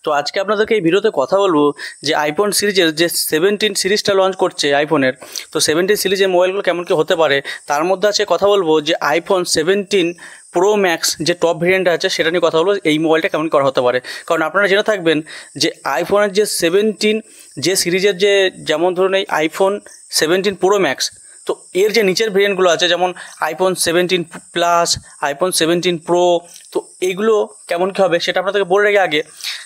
তো আজকে আপনাদেরকে এই ভিডিওতে কথা বলবো যে আইফোন সিরিজের যে 17 সিরিজটা লঞ্চ করছে আইফোনের, তো 17 সিরিজের মোবাইলগুলো কেমন কি হতে পারে তার মধ্যে আছে কথা বলবো যে আইফোন 17 প্রো ম্যাক্স যে টপ ভেরিয়েন্ট আছে সেটা নিয়ে কথা বলবো, এই মোবাইলটা কেমন করা হতে পারে। কারণ আপনারা জেনে থাকবেন যে আইফোনের যে 17 যে সিরিজের যে যেমন ধরুন এই আইফোন 17 প্রো ম্যাক্স, তো এর যে নিচের ভেরিয়েন্টগুলো আছে যেমন আইফোন 17 প্লাস, আইফোন 17 প্রো, তো এইগুলো কেমন কী হবে সেটা আপনাদেরকে বলে রেখে আগে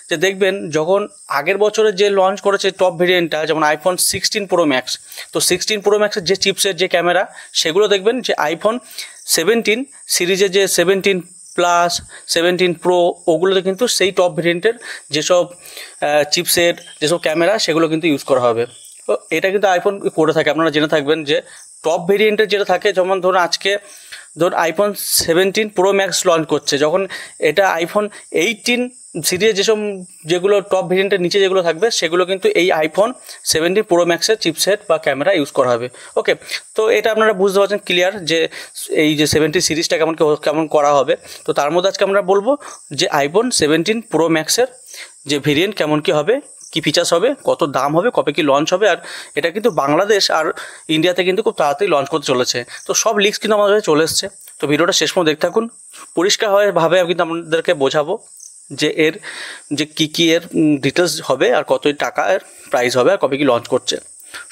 যে দেখবেন যখন আগের বছরে যে লঞ্চ করেছে টপ ভেরিয়েন্টটা যেমন আইফোন 16 প্রো ম্যাক্স, তো 16 প্রো ম্যাক্সের যে চিপসের যে ক্যামেরা সেগুলো দেখবেন যে আইফোন 17 সিরিজের যে 17 প্লাস 17 প্রো ওগুলোতে কিন্তু সেই টপ ভেরিয়েন্টের যেসব চিপসের যেসব ক্যামেরা সেগুলো কিন্তু ইউজ করা হবে। তো এটা কিন্তু আইফোন করে থাকে, আপনারা জেনে থাকবেন যে টপ ভেরিয়েন্টের যেটা থাকে যেমন ধরুন আজকে ধরুন আইফোন 17 প্রো ম্যাক্স লঞ্চ করছে, যখন এটা আইফোন 18 সিরিজের যেগুলো টপ ভেরিয়েন্টের নিচে যেগুলো থাকবে সেগুলো কিন্তু এই আইফোন 17 প্রো ম্যাক্সের চিপসেট বা ক্যামেরা ইউজ করা হবে। ওকে, তো এটা আপনারা বুঝতে পারছেন ক্লিয়ার যে এই যে 70 সিরিজটা কেমন করা হবে। তো তার মধ্যে আজকে আমরা বলবো যে আইফোন 17 প্রো ম্যাক্সের যে ভেরিয়েন্ট কেমন কী হবে, কী ফিচার্স হবে, কত দাম হবে, কবে কি লঞ্চ হবে, আর এটা কিন্তু বাংলাদেশ আর ইন্ডিয়াতে কিন্তু খুব তাড়াতাড়ি লঞ্চ করতে চলেছে। তো সব লিস্ট কিন্তু আমাদের কাছে চলে এসছে। তো ভিডিওটা শেষ পর্যন্ত দেখতে থাকুন, পরিষ্কারভাবে কিন্তু আমাদেরকে বোঝাবো যে এর যে কী এর ডিটেলস হবে আর কত টাকা এর প্রাইস হবে আর কবে কি লঞ্চ করছে,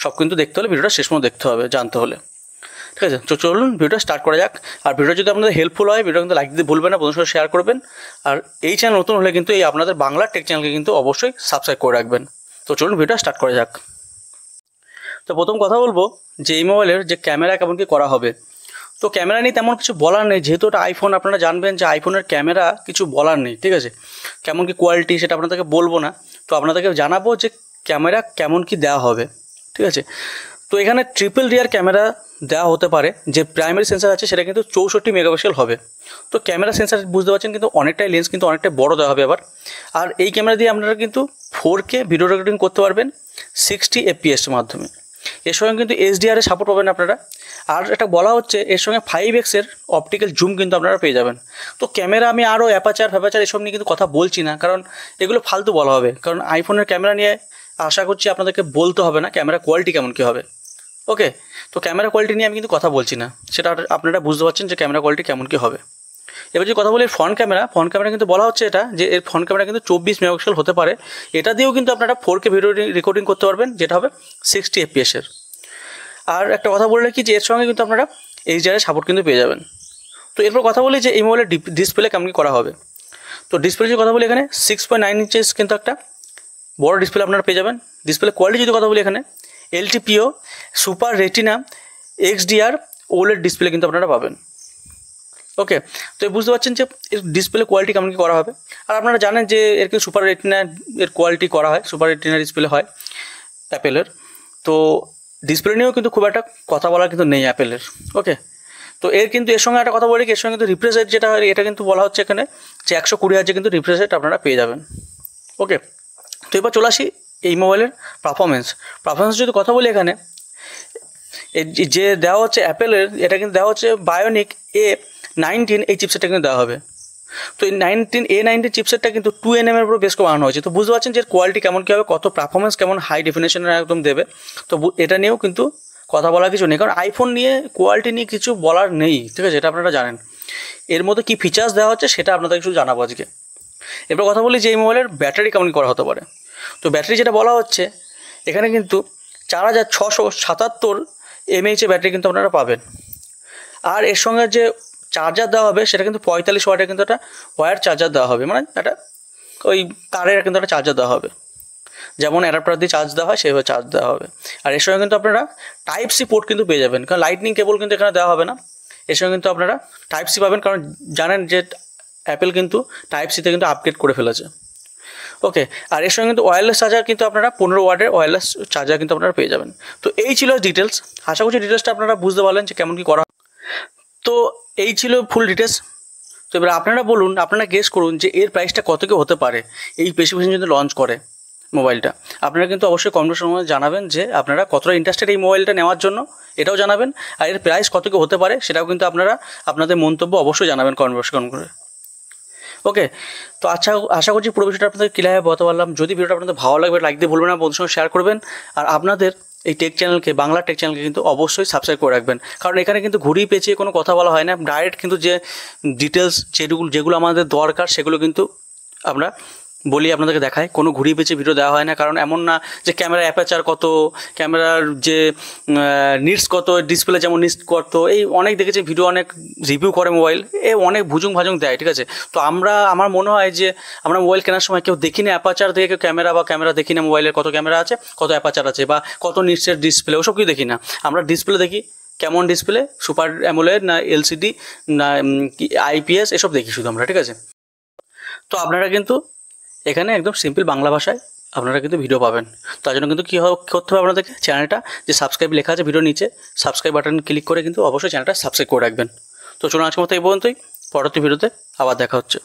সব কিন্তু দেখতে হলে ভিডিওটা শেষ পর্যন্ত দেখতে হবে জানতে হলে। ঠিক আছে, তো চলুন ভিডিওটা স্টার্ট করা যাক। আর ভিডিও যদি আপনাদের হেল্পফুল হয় ভিডিও কিন্তু লাইক দিতে ভুলবেন না, বন্ধুদের সাথে শেয়ার করবেন। আর এই চ্যানেল নতুন হলে কিন্তু এই আপনাদের বাংলা টেক চ্যানেলকে কিন্তু অবশ্যই সাবস্ক্রাইব করে রাখবেন। তো চলুন ভিডিওটা স্টার্ট করা যাক। তো প্রথম কথা বলবো যে এই মোবাইলের যে ক্যামেরা কেমন কি করা হবে। তো ক্যামেরা নিয়ে তেমন কিছু বলার নেই, যেহেতু এটা আইফোন আপনারা জানবেন যে আইফোনের ক্যামেরা কিছু বলার নেই। ঠিক আছে, কেমন কি কোয়ালিটি সেটা আপনাদেরকে বলবো না, তো আপনাদেরকে জানাবো যে ক্যামেরা কেমন কি দেওয়া হবে। ঠিক আছে, তো এখানে ট্রিপল রিয়ার ক্যামেরা দেওয়া হতে পারে, যে প্রাইমারি সেন্সার আছে সেটা কিন্তু 64 মেগাপিক্সেল হবে। তো ক্যামেরা সেন্সার বুঝতে পারছেন কিন্তু অনেকটাই লেন্স কিন্তু অনেকটাই বড় দেওয়া হবে আবার। আর এই ক্যামেরা দিয়ে আপনারা কিন্তু 4K ভিডিও রেকর্ডিং করতে পারবেন 60 FPS মাধ্যমে। এর সঙ্গে কিন্তু HDR এর সাপোর্ট পাবেন আপনারা। আর এটা বলা হচ্ছে এর সঙ্গে 5x এর অপটিক্যাল জুম কিন্তু আপনারা পেয়ে যাবেন। তো ক্যামেরা আমি আরও অ্যাপাচার এসব নিয়ে কিন্তু কথা বলছি না, কারণ এগুলো ফালতু বলা হবে। কারণ আইফোনের ক্যামেরা নিয়ে আশা করছি আপনাদেরকে বলতে হবে না ক্যামেরা কোয়ালিটি কেমন কী হবে। ওকে, তো ক্যামেরা কোয়ালিটি নিয়ে আমি কিন্তু কথা বলছি না, সেটা আপনারা বুঝতে পারছেন যে ক্যামেরা কোয়ালিটি কেমন কী হবে। এবার যদি কথা বলি ফ্রন্ট ক্যামেরা কিন্তু বলা হচ্ছে এটা যে এর ফ্রন্ট ক্যামেরা কিন্তু 24 মেগাপিক্সেল হতে পারে। এটা দিয়েও কিন্তু আপনারা 4K ভিডিও রেকর্ডিং করতে পারবেন, যেটা হবে 60 FPS এর। আর একটা কথা বলে রাখি যে এর সঙ্গে কিন্তু আপনারা HDR এর সাপোর্ট কিন্তু পেয়ে যাবেন। তো এরপর কথা বলি যে এই মোবাইলের ডিসপ্লে কেমন কী করা হবে। তো ডিসপ্লে যদি কথা বলি এখানে 6.9 ইঞ্চেস কিন্তু একটা বড় ডিসপ্লে আপনারা পেয়ে যাবেন। ডিসপ্লে কোয়ালিটি যদি কথা বলি এখানে LTPO super retina XDR OLED display কিন্তু আপনারা পাবেন। ওকে, তো বুঝতে পারছেন যে এর ডিসপ্লে কোয়ালিটি কেমন কী করা হবে। আর আপনারা জানেন যে এর কিন্তু সুপার রেটিনা এর কোয়ালিটি করা হয়, সুপার রেটিনা ডিসপ্লে হয় অ্যাপেলের। তো ডিসপ্লে নিয়েও কিন্তু খুব একটা কথা বলার কিন্তু নেই অ্যাপেলের। ওকে, তো এর কিন্তু এর সঙ্গে একটা কথা বলি এর সঙ্গে কিন্তু রিফ্রেশ রেট যেটা হয় এটা কিন্তু বলা হচ্ছে এখানে যে 120 হার্জে কিন্তু রিফ্রেশ রেট আপনারা পেয়ে যাবেন। ওকে, তো এবার চলে আসি এই মোবাইলের পারফরমেন্স যদি কথা বলি এখানে যে দেওয়া হচ্ছে অ্যাপেলের, এটা কিন্তু দেওয়া হচ্ছে বায়োনিক A19 এই চিপসেটটা কিন্তু দেওয়া হবে। তো এই A19 চিপসেটটা কিন্তু 2nm এর উপর বেশ করে বানানো হয়েছে। তো বুঝতে পারছেন যে কোয়ালিটি কেমন কী হবে, কত পারফরমেন্স কেমন হাই ডেফিনেশনের একদম দেবে। তো এটা নিয়েও কিন্তু কথা বলার কিছু নেই, কারণ আইফোন নিয়ে কোয়ালিটি নিয়ে কিছু বলার নেই। ঠিক আছে, এটা আপনারা জানেন। এর মধ্যে কী ফিচার্স দেওয়া হচ্ছে সেটা আপনাদের কিছু জানাবো আজকে। এরপর কথা বলি যে এই মোবাইলের ব্যাটারি কেমন করা হতে পারে। তো ব্যাটারি যেটা বলা হচ্ছে এখানে কিন্তু 4677 mAh ব্যাটারি কিন্তু আপনারা পাবেন। আর এর সঙ্গে যে চার্জার দেওয়া হবে সেটা কিন্তু 45 ওয়াটের কিন্তু একটা ওয়্যার চার্জার দেওয়া হবে, মানে একটা ওই তারের কিন্তু একটা চার্জার দেওয়া হবে, যেমন অ্যাডাপ্টার দিয়ে চার্জ দেওয়া হয় সেইভাবে চার্জ দেওয়া হবে। আর এর সঙ্গে কিন্তু আপনারা Type-C পোর্ট কিন্তু পেয়ে যাবেন, কারণ লাইটনিং কেবল কিন্তু এখানে দেওয়া হবে না। এর সঙ্গে কিন্তু আপনারা Type-C পাবেন, কারণ জানেন যে অ্যাপেল কিন্তু Type-C-তে কিন্তু আপগ্রেড করে ফেলেছে। ওকে, আর এর সঙ্গে কিন্তু ওয়্যারলেস চার্জার কিন্তু আপনারা 15 ওয়াটের ওয়্যারলেস চার্জার কিন্তু আপনারা পেয়ে যাবেন। তো এই ছিল ডিটেলস, আশা করছি ডিটেলসটা আপনারা বুঝতে পারলেন যে কেমন কী করা। তো এই ছিল ফুল ডিটেলস। তো এবার আপনারা বলুন, আপনারা গেস করুন যে এর প্রাইসটা কত কী হতে পারে এই স্পেসিফিকেশন যদি লঞ্চ করে মোবাইলটা। আপনারা কিন্তু অবশ্যই কমেন্টের সময় জানাবেন যে আপনারা কতটা ইন্টারেস্টেড এই মোবাইলটা নেওয়ার জন্য, এটাও জানাবেন। আর এর প্রাইস কত কী হতে পারে সেটাও কিন্তু আপনারা আপনাদের মন্তব্য অবশ্যই জানাবেন কমেন্ট করে। ওকে, তো আচ্ছা, আশা করছি পুরো বিষয়টা আপনাদের ক্লিয়ার বলতে পারলাম। যদি ভিডিওটা আপনাদের ভালো লাগবে লাইক দিয়ে ভুলবেন না, বন্ধুর সঙ্গে শেয়ার করবেন। আর আপনাদের এই টেক চ্যানেলকে, বাংলা টেক চ্যানেলকে কিন্তু অবশ্যই সাবস্ক্রাইব করে রাখবেন, কারণ এখানে কিন্তু ঘুরিয়ে পেঁচিয়ে কোনো কথা বলা হয় না। ডাইরেক্ট কিন্তু যে ডিটেলস যেগুলো আমাদের দরকার সেগুলো কিন্তু আমরা বলি, আপনাদেরকে দেখায়, কোনো ঘুরিয়ে পেঁচিয়ে ভিডিও দেওয়া হয় না। কারণ এমন না যে ক্যামেরা অ্যাপারচার কত, ক্যামেরার যে নিটস কত, ডিসপ্লে যেমন নিটস কত, এই অনেক দেখেছি ভিডিও, অনেক রিভিউ করে মোবাইল, অনেক ভুজুং ভাজুং দেয়, ঠিক আছে। তো আমার মনে হয় যে আমরা মোবাইল কেনার সময় কেউ দেখি না অ্যাপারচার দেখে, কেউ ক্যামেরা দেখি না, মোবাইলের কত ক্যামেরা আছে, কত অ্যাপারচার আছে, বা কত নিটসের ডিসপ্লে, ওসব কিছু দেখি না। আমরা ডিসপ্লে দেখি, কেমন ডিসপ্লে, সুপার অ্যামোলেড না এলসিডি না আইপিএস, এসব দেখি শুধু আমরা, ঠিক আছে। তো আপনারা কিন্তু এখানে একদম সিম্পল বাংলা ভাষায় আপনারা কিন্তু ভিডিও পাবেন। তার জন্য কিন্তু কী করতে হবে আপনাদেরকে, চ্যানেলটা যে সাবস্ক্রাইব লেখা আছে ভিডিও নিচে, সাবস্ক্রাইব বাটন ক্লিক করে কিন্তু অবশ্যই চ্যানেলটা সাবস্ক্রাইব করে রাখবেন। তো চলুন আজকের মতো এই পর্যন্তই, পরবর্তী ভিডিওতে আবার দেখা হচ্ছে।